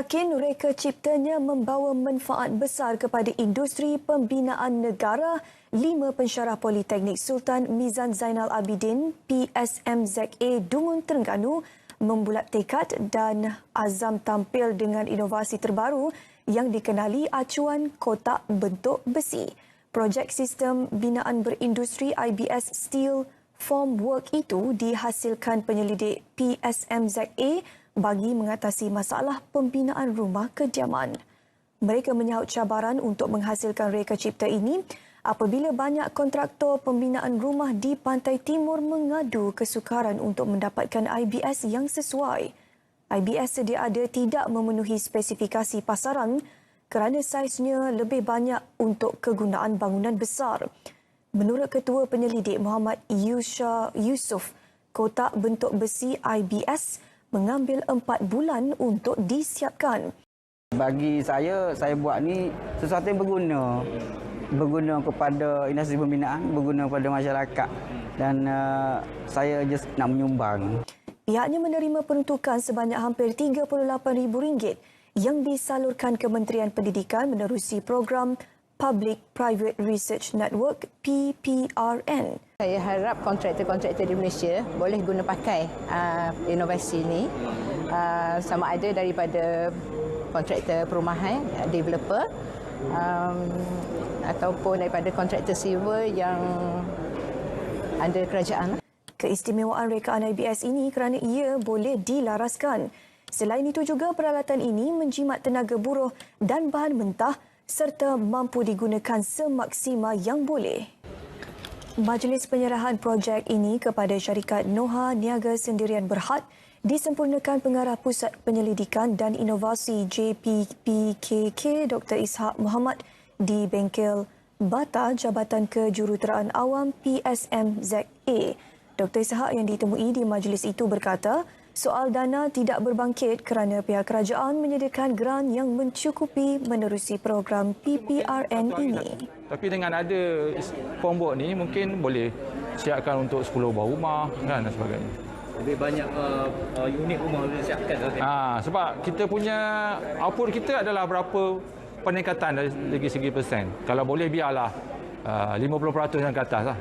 yakin reka ciptanya membawa manfaat besar kepada industri pembinaan negara. 5 pensyarah Politeknik Sultan Mizan Zainal Abidin PSMZA Dungun Terengganu membulat tekad dan azam tampil dengan inovasi terbaru yang dikenali acuan kotak bentuk besi. Projek Sistem Binaan Berindustri IBS Steel Formwork itu dihasilkan penyelidik PSMZA bagi mengatasi masalah pembinaan rumah kediaman. Mereka menyahut cabaran untuk menghasilkan reka cipta ini apabila banyak kontraktor pembinaan rumah di Pantai Timur mengadu kesukaran untuk mendapatkan IBS yang sesuai. IBS sedia ada tidak memenuhi spesifikasi pasaran kerana saiznya lebih banyak untuk kegunaan bangunan besar. Menurut Ketua Penyelidik Muhammad Yusuf, kotak bentuk besi IBS mengambil 4 bulan untuk disiapkan. Bagi saya buat ni sesuatu yang berguna. Berguna kepada industri pembinaan, berguna kepada masyarakat. Dan saya just nak menyumbang. Pihaknya menerima peruntukan sebanyak hampir RM38,000 yang disalurkan Kementerian Pendidikan menerusi program Public-Private Research Network PPRN. Saya harap kontraktor-kontraktor di Malaysia boleh guna pakai inovasi ini sama ada daripada kontraktor perumahan, developer ataupun daripada kontraktor civil yang under kerajaan. Keistimewaan rekaan IBS ini kerana ia boleh dilaraskan. Selain itu juga peralatan ini menjimat tenaga buruh dan bahan mentah serta mampu digunakan semaksima yang boleh. Majlis penyerahan projek ini kepada syarikat Noha Niaga Sendirian Berhad disempurnakan Pengarah Pusat Penyelidikan dan Inovasi JPPKK Dr. Ishak Muhammad di Bengkel Bata Jabatan Kejuruteraan Awam PSMZA. Dr. Ishak yang ditemui di majlis itu berkata, soal dana tidak berbangkit kerana pihak kerajaan menyediakan geran yang mencukupi menerusi program PPRN ini. Tapi dengan ada formwork ni mungkin boleh siapkan untuk 10 buah rumah kan dan sebagainya. Lebih banyak unit rumah boleh siapkan. Sebab kita punya output kita adalah berapa peningkatan dari segi persen. Kalau boleh biarlah 50% yang ke atas lah.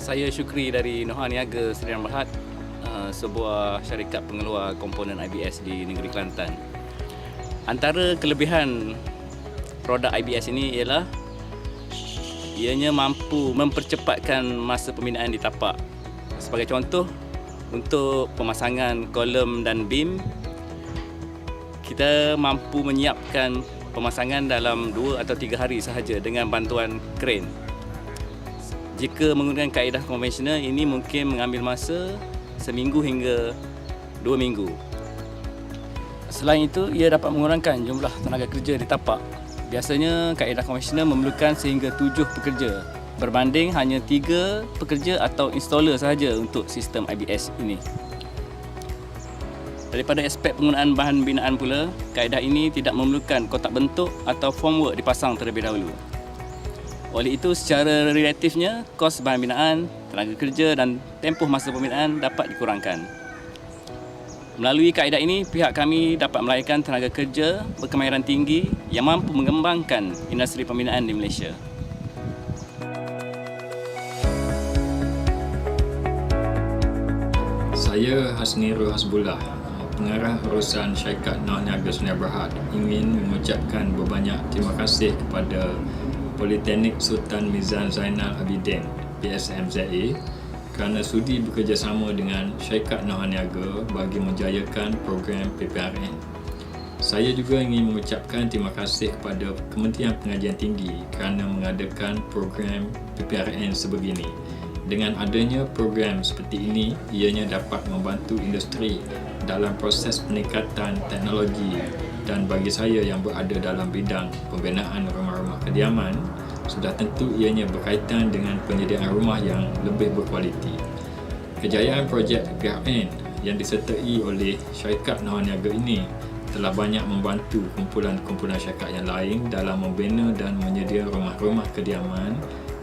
Saya Syukri dari Noha Niaga Sdn Bhd, sebuah syarikat pengeluar komponen IBS di negeri Kelantan. Antara kelebihan produk IBS ini ialah ianya mampu mempercepatkan masa pembinaan di tapak. Sebagai contoh, untuk pemasangan kolom dan beam, kita mampu menyiapkan pemasangan dalam 2 atau 3 hari sahaja dengan bantuan kren. Jika menggunakan kaedah konvensional, ini mungkin mengambil masa seminggu hingga 2 minggu. Selain itu, ia dapat mengurangkan jumlah tenaga kerja di tapak. Biasanya, kaedah konvensional memerlukan sehingga 7 pekerja berbanding hanya 3 pekerja atau installer sahaja untuk sistem IBS ini. Daripada aspek penggunaan bahan binaan pula, kaedah ini tidak memerlukan kotak bentuk atau formwork dipasang terlebih dahulu. Oleh itu, secara relatifnya, kos bahan binaan, tenaga kerja dan tempoh masa pembinaan dapat dikurangkan. Melalui kaedah ini, pihak kami dapat melahirkan tenaga kerja berkemahiran tinggi yang mampu mengembangkan industri pembinaan di Malaysia. Saya Hasnirul Hasbullah, pengarah urusan syarikat Noha Niaga Sdn Bhd, ingin mengucapkan berbanyak terima kasih kepada Politeknik Sultan Mizan Zainal Abidin PSMZA kerana sudi bekerjasama dengan syarikat Noha Niaga bagi menjayakan program PPRN. Saya juga ingin mengucapkan terima kasih kepada Kementerian Pengajian Tinggi kerana mengadakan program PPRN sebegini. Dengan adanya program seperti ini, ianya dapat membantu industri dalam proses peningkatan teknologi, dan bagi saya yang berada dalam bidang pembinaan rumah-rumah kediaman, sudah tentu ianya berkaitan dengan penyediaan rumah yang lebih berkualiti. Kejayaan projek PPRN yang disertai oleh syarikat Noha Niaga ini telah banyak membantu kumpulan-kumpulan syarikat yang lain dalam membina dan menyediakan rumah-rumah kediaman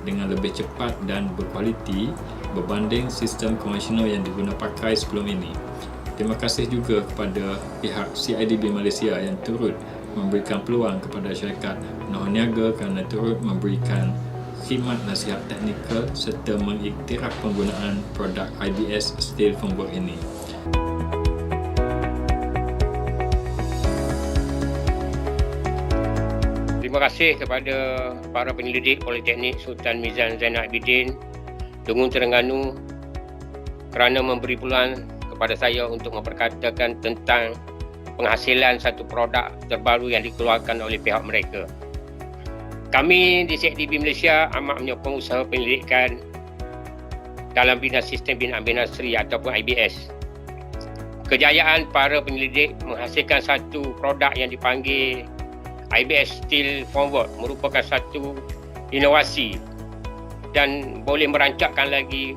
dengan lebih cepat dan berkualiti berbanding sistem konvensional yang diguna pakai sebelum ini. Terima kasih juga kepada pihak CIDB Malaysia yang turut memberikan peluang kepada syarikat Noha Niaga kerana turut memberikan khidmat nasihat teknikal serta mengiktiraf penggunaan produk IBS Steel Formwork ini. Terima kasih kepada para penyelidik Politeknik Sultan Mizan Zainal Abidin, Dungun Terengganu kerana memberi peluang kepada saya untuk memperkatakan tentang penghasilan satu produk terbaru yang dikeluarkan oleh pihak mereka. Kami di CIDB Malaysia amat menyokong usaha penyelidikan dalam bidang sistem binaan industri ataupun IBS. Kejayaan para penyelidik menghasilkan satu produk yang dipanggil IBS Steel Formwork merupakan satu inovasi dan boleh merancangkan lagi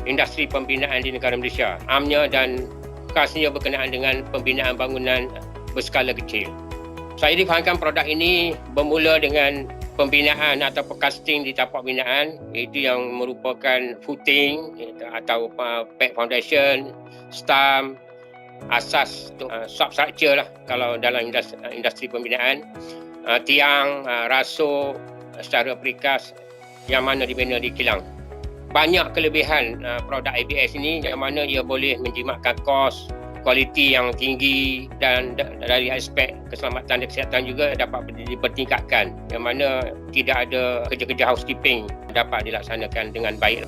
industri pembinaan di negara Malaysia, amnya dan khasnya berkenaan dengan pembinaan bangunan berskala kecil. Saya difahamkan produk ini bermula dengan pembinaan atau casting di tapak binaan, iaitu yang merupakan footing atau pad foundation, stump, asas untuk substructure lah kalau dalam industri pembinaan, tiang, rasuk secara perikas yang mana dibina di kilang. Banyak kelebihan produk IBS ini yang mana ia boleh menjimatkan kos, kualiti yang tinggi dan dari aspek keselamatan dan kesihatan juga dapat dipertingkatkan, yang mana tidak ada kerja-kerja housekeeping dapat dilaksanakan dengan baik.